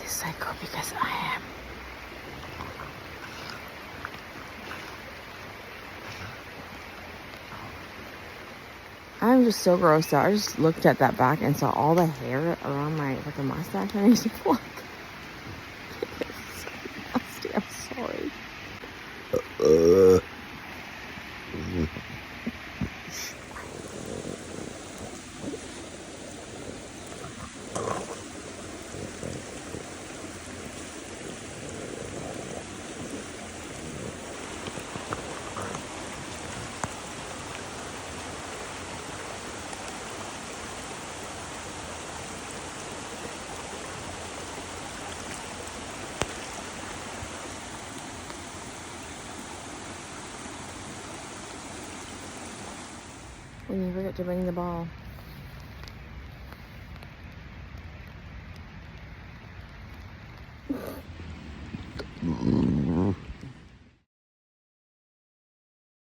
cycle because I am. I'm just so grossed out. I just looked at that back and saw all the hair around my fucking mustache. I need to pluck. It's so nasty. I'm sorry. When you forget to bring the ball.